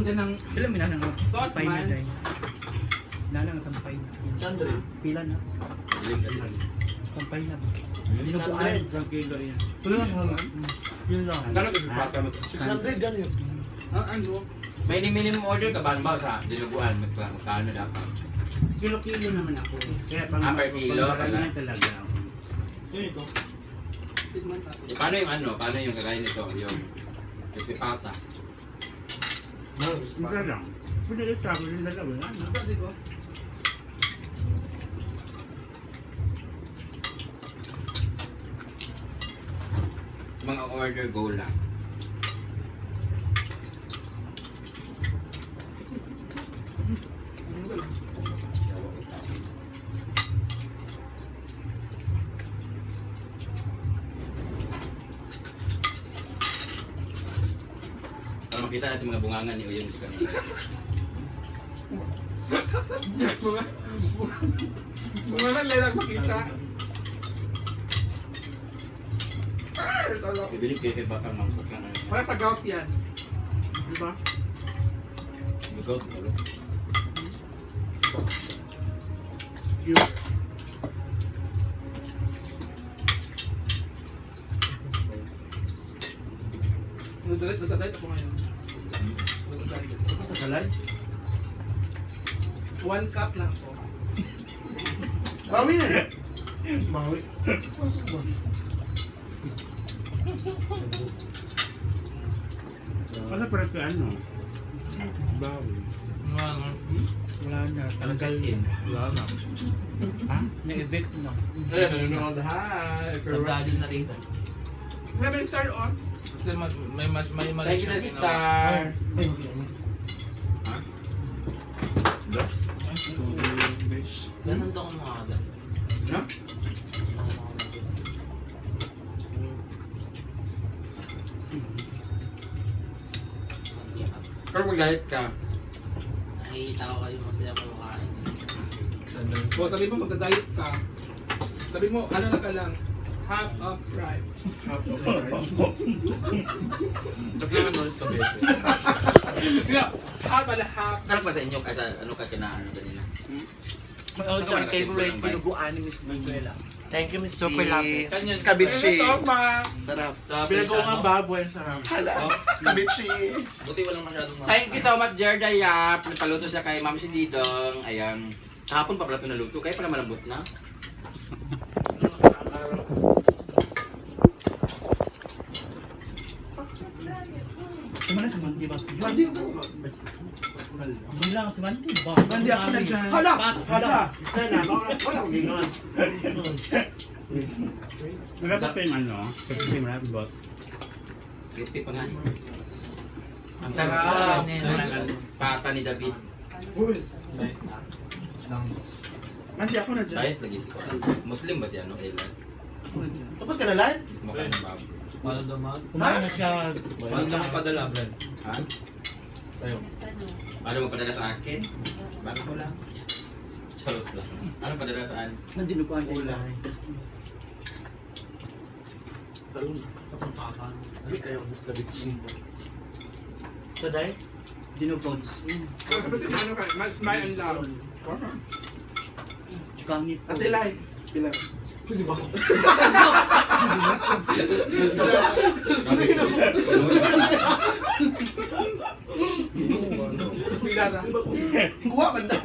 ka ng Ilan mo na nang sauce pay na man. dahil. Nalang ang pay na. Sandre. Pila na. Kampay na. Dinuguan. 1 kilo yan. Tulungan mo. Yun lang. Kano ka pata mo? 600 ganyan. Ano? May minimum order ka ba sa dinuguan? Magkano dapat? Kilo-kilo naman ako. Kaya pang Per kilo pala. talaga ako. Yun ito. Paano yung ano? Paano yung kagaya nito? Yung crispy pata. Isa lang. Pwede ito ako yung dalawa. Ano? Mga order go lang. Para makita natin mga bungangan ni Uyong sa kanila. Mga lang makita. Bibilip kayo kay baka mangkok lang. Para sa gout yan. Diba? Lugaw, ulo. Nagdalit ako ngayon. Tapos nakalay. 1 cup lang po. Bawi na. Bawi. Pasok ba? Kasi parang ka ano? Bawi. Wala na. Tanggal. Wala na. Ha? Na-evict na. Ay, nanonood. Hi! Sablado na rin. May may start on. Kasi may Thank you na si Star. Ganun daw ako mga agad. No? Pero mag-diet ka. Nakikita ko kayo masaya kumakain. O sabi mo magda-diet ka. Sabi mo ano na ka lang. Half of rice. Sabihan mo sa kabete. Yeah, half pala half. Sarap ba sa inyo kasi ano ka kinaano kanina? My all-time Ano ka, favorite simple lang ba? dinuguan ni Miss Manuela. Thank you, Miss Super lapit. Kanyan. Scabeche. Ano to, ma? Sarap. Binago nga baboy. Sarap. Hala. Scabeche. Buti walang masyadong mga... Thank you so much, Jerda Yap. Nagpaluto siya kay Ma'am si Didong. Ayan. Kahapon pa pala ito naluto. Kaya pala malambot na. Kumana sa Mandi ba? Mandi ko. Hindi lang si Mandi ba? Mandi ako na dyan. Hala! Hala. Sana. Wala ko gingan. Magkapa pa yung ano? Kasi marami bot. Crispy pa nga eh. Ang sarap. Ang pata ni David. Mandi ako na dyan. Diet lagi si Kuya. Muslim ba siya, no? Elan. Tapos ka na lang? Mukha ng babo. Paano naman? Kumain na siya. Paano naman padala, Brad? Ha? Tayo. Ano mo padala sa akin? Bakit ko lang? Charot lang. Ano padala saan? Ang dinuguan ni Wala. Eli. Talong. Kapampakan. Ano kayo sa bitchin? Sa day? Dinugods. Ano ka? Smile and love. Chukangit po. Ate Lai. Pila. Kasi ba? Pila na. Kuha ka daw.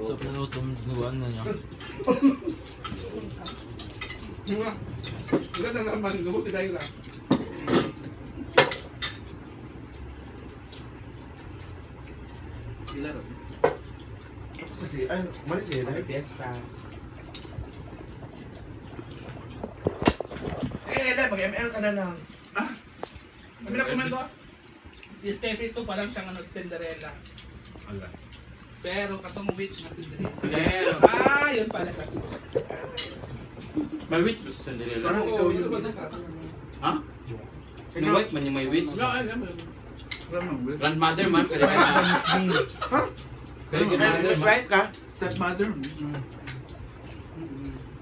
So, pinutong duwan na niya. Wala na naman. Lubuti tayo lang. Pila rin. Tapos sa siya. Ay, mali siya. Happy Fiesta. Ella, mag-ML ka na lang. Kami na komento. Si Steffi so parang siyang ano, Cinderella. Ala. Pero katong witch na Cinderella. Pero, Ah, yun pala kasi. may witch ba sa Cinderella? Parang ikaw Oo, yun. yun ba na? Ha? Snow White man yung may witch. Wala, alam mo. Grandmother man. Pero grandmother man. Rice ka? Stepmother.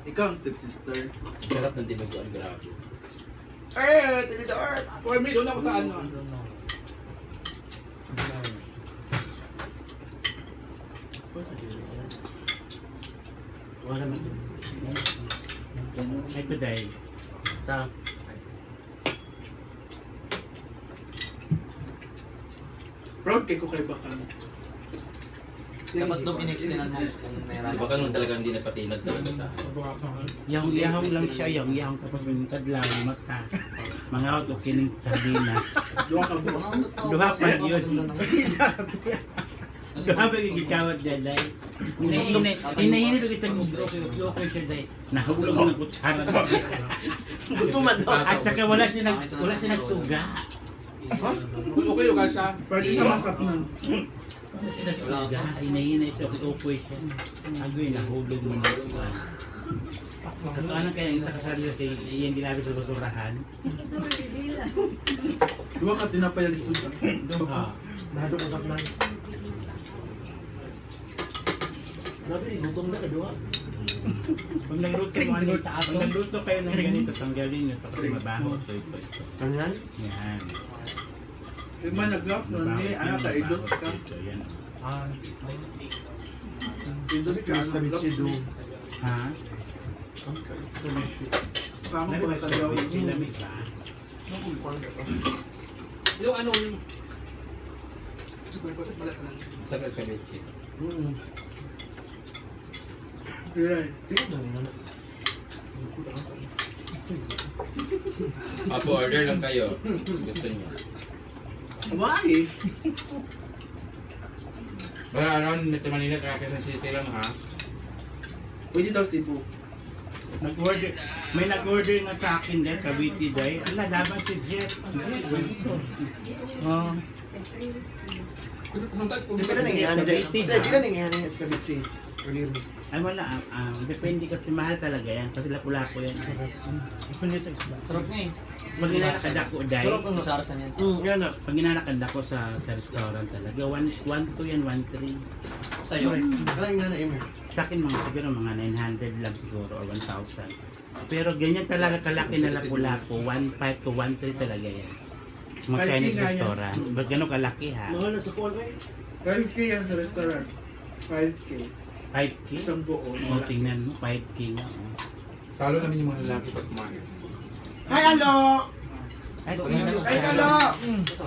Ikaw ang stepsister. Sarap ng dinuguan, grabe. Eh, Tilidor! For me, doon ako sa ano. Wala naman. Ay, today. Sa Proud kay ko kay Bakang. Dapat doon in-extend mo kung meron. Baka nun talaga hindi napatinag talaga sa Yang lang siya, yang tapos minintad lang, mata. Mga auto kining sardinas. Duha ka buo. Duha pa yun. Duha pa yung gikawat dyan, day. Hinahinip ko itang ulo ko siya, day. Nahulog ng kutsara. gutuman daw. At saka wala siya nagsuga. Okay yung siya. Pwede siya masap nun. Wala siya nagsuga. Hinahinay siya, upoy siya. Agoy, nahulog mo na. Ito ano kaya yung sa kasali natin, yung ginagawa sa basurahan? Duha ka tinapay ang isuda. Duha. Nado ka sa plan. Grabe, gutom na ka doon. Pag nagluto kayo ng ganito, tanggalin nyo ito kasi mabaho. Ito. Kanyan? Yan. Yung mga nag-graph nun, may ano ka, idos ka. Ito, yan. Ah, Idos ka, sa bitsi doon. Ha? Kamo ko sa daw. Sinamig ba? Yung ano, sa Bechi. yeah. Apo, order lang kayo. Gusto niyo. Why? Pero around Metro Manila, Quezon City lang ha. Pwede daw Cebu. May nag-order nga sa akin din, Cavite day. Ala, laban si Jeff. Oh. Depende na yung ano dyan. Depende na yung ano yung escalate. Ay wala, depende kasi mahal talaga yan. Kasi lapu-lapu yan. Sarap nga eh. Pag inalakad ako, day. Sarap ang Sarasan yan. yan na. Pag inalakad ako sa restaurant talaga, 1-2 yan, 1-3. Sa'yo. Kaya nga na Emer. Sa akin mga siguro mga 900 lang siguro or 1,000. Pero ganyan talaga kalaki na lapu-lapu, 1.5 to 1.3 talaga yan. Mga 5K Chinese nga yan. restaurant. Ba't gano'n kalaki ha? Mahal na sa kuwan eh. 5K yan sa restaurant. 5K. 5K? Isang buo. O, tingnan mo, 5K nga. Oh. Talo namin yung mga lalaki pag kumain. Hi, hello! Ay, Ay, hello!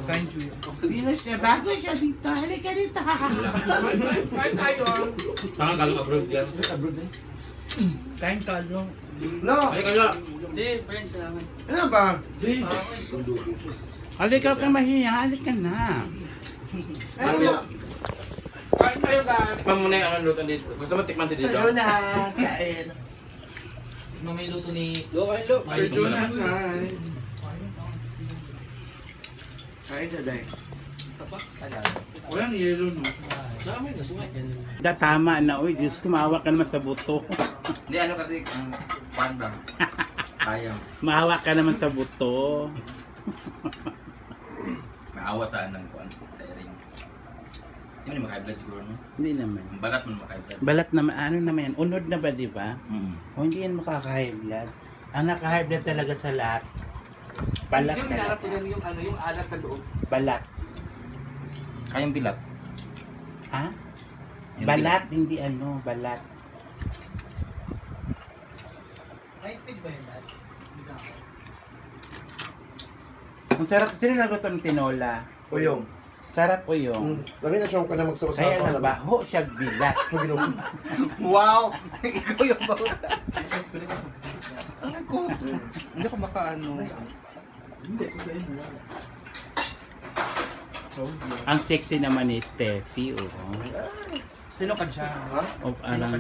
Kain chuyo. Sino siya? Bago siya dito. Halika dito. Kain tayo. Saka kalong abroad yan. Kain kalo. Lo! Ay, kaya! Hindi, friends, salamat. Ano ba? Halika ka mahiya. Halika na. Hello! Kain tayo guys. Tikman muna yung ano luto dito. Gusto mo tikman si Dito? Jonas! Kain! Ano may luto ni... Sir Jonas, hi. Kain na dahil. Walang yelo, no? Dami na sila. Tama na. Uy, Diyos ko, maawa ka naman sa buto. Hindi, ano kasi, pan ba? Sayang. Maawa ka naman sa buto. Maawa sa anong kuan, sa ring. Hindi mo maka-blood siguro, no? Hindi naman. Ang balat mo maka-blood. Balat naman, ano naman yan? Unod na ba, di ba? O hindi yan makaka-high blood. Ang naka-high blood talaga sa lahat. Balat Yung talaga. pinaratulan yung ano, yung alat sa loob. Balat. Kayang bilat. Ha? Yung Balat, hindi ano, balat. High speed ba yun, Dad? Ang sarap, sino naguto ng tinola? Uyong. Sarap o yung. Lagi na siya ka na magsawa Kaya nabaho siya bilat. Wow! Ikaw yung bawa. Ano ko? Hindi ko makaano. Hindi. Ang sexy naman ni Steffi, oh. Sino ka dyan? Ha? O, parang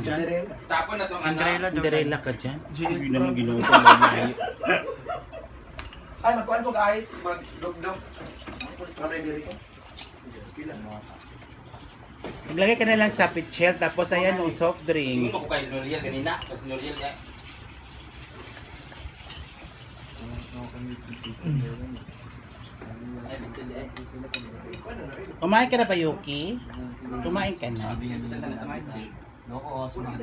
Tapon na tong ano. Cinderella ka dyan. GS Hindi naman ginuto mo layo. Ay, magkuhan ko guys. Mag-dog-dog. Kamay diri ko. Pila mo. Maglagay ka na lang sa pitchel, tapos ayan o, soft Hindi drinks. mo ko kay L'Oreal kanina. Kasi L'Oreal eh. Ay, bitsin eh. Kumain ka na ba, Yuki? Kumain ka na. Ito sana sa bitsin. Loko, sumagot.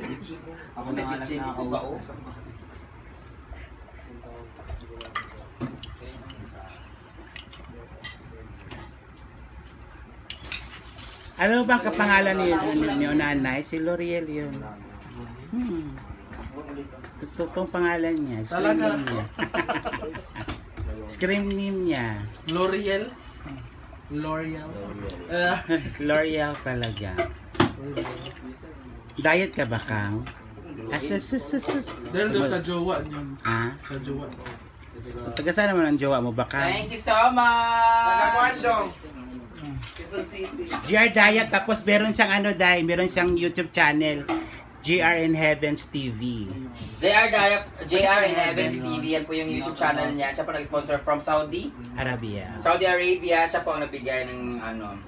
Ako May na nga bitsin lang ito ba oh? Ano bang kapangalan ni nanay? Si L'Oreal yun. Totoong pangalan niya. Screen Talaga? name niya. Screen name niya. L'Oreal. L'Oreal. L'Oreal talaga. Diet ka ba, Kang? Dahil doon sa jowa niyo. Ha? Sa jowa. Taga saan naman ang jowa mo ba, Kang? Thank you so much! Sa Kakwandong. Quezon City. GR Diet, tapos meron siyang ano, Day, meron siyang YouTube channel. GR in Heavens TV. JR in Heavens TV, yan po yung YouTube channel niya. Siya po nag-sponsor from Saudi Arabia. Arabia. Siya po ang nagbigay ng ano.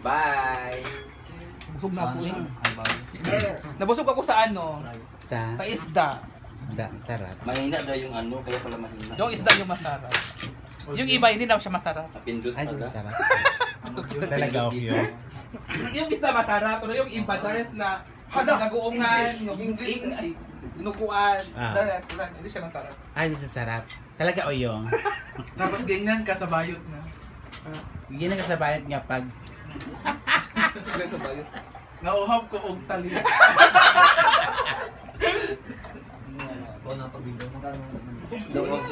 Bye! Busog na ako eh. Nabusog ako sa ano? Sa Sa isda. isda, sarap. Mahina daw yung ano, kaya pala mahina. Yung isda yung masarap. Yung iba hindi na siya masarap. Napindot Ay, pala. sarap. Talaga ako yun. Yung isda masarap, pero yung iba dahil na naguungan, yung ay nukuan, Ah. dahil hindi siya masarap. Ay, hindi siya sarap. Talaga oyong. Tapos ganyan ka sa bayot na. Hindi na kasabayad nga pag Nauhaw ko og tali.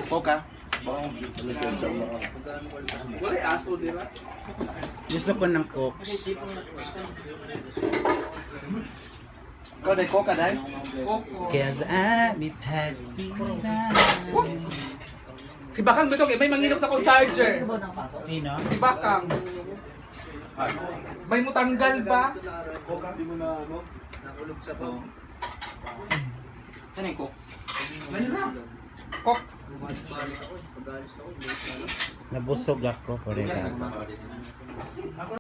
Coca. Wala aso dira. gusto ko ng Coke. Ikaw day Coca day. Cause it has been done. Si Bakang bitong may mangilok sa kong charger. Sino? Si Bakang. May mutanggal ba? Saan yung cooks? Cox. Nabusog ako. Yan, Forever. nagpapawalid na.